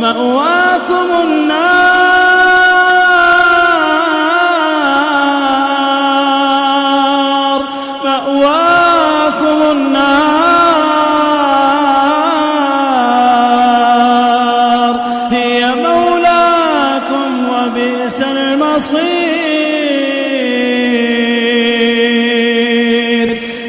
مأواكم النار مأواكم النار هي مولاكم وبئس المصير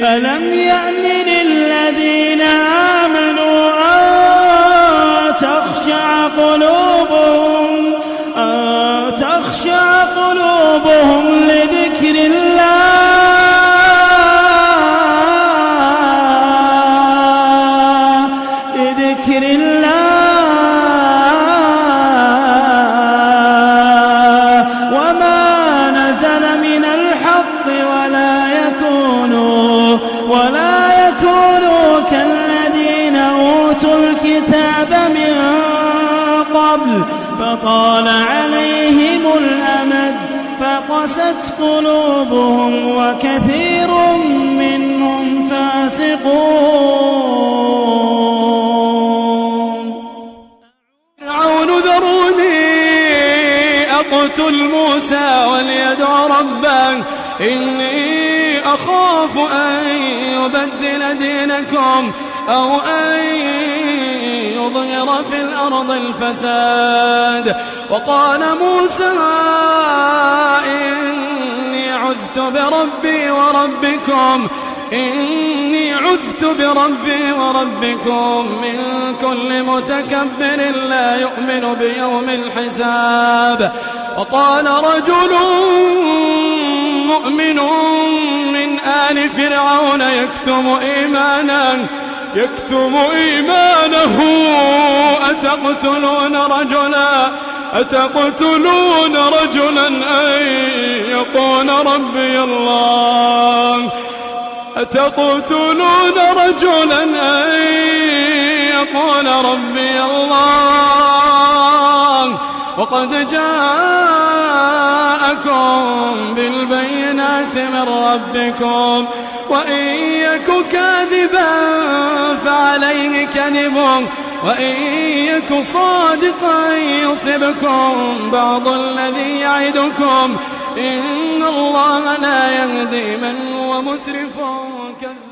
ألم يأن للذين آمنوا أن تخشع قلوبهم لذكر الله وما نزل من الحق ولا يكونوا كالذين أوتوا الكتاب من قبل فطال عليهم الأمد فقست قلوبهم وكثير منهم فاسقون فرعون ذروني أقتل موسى وليدع ربه إني أخاف أن يبدل دينكم أو أن يظهر في الأرض الفساد وقال موسى إني عذت بربي وربكم من كل متكبر لا يؤمن بيوم الحساب وقال رجل مؤمن من آل فرعون يكتم إيمانه أتقتلون رجلا أن يقول ربي الله وقد جاءكم بالبينات من ربكم وإن يك كاذبا فعليه كذبه وإن يك صادقا يصبكم بعض الذي يعدكم إن الله لا يهدي من هو مسرف كذاب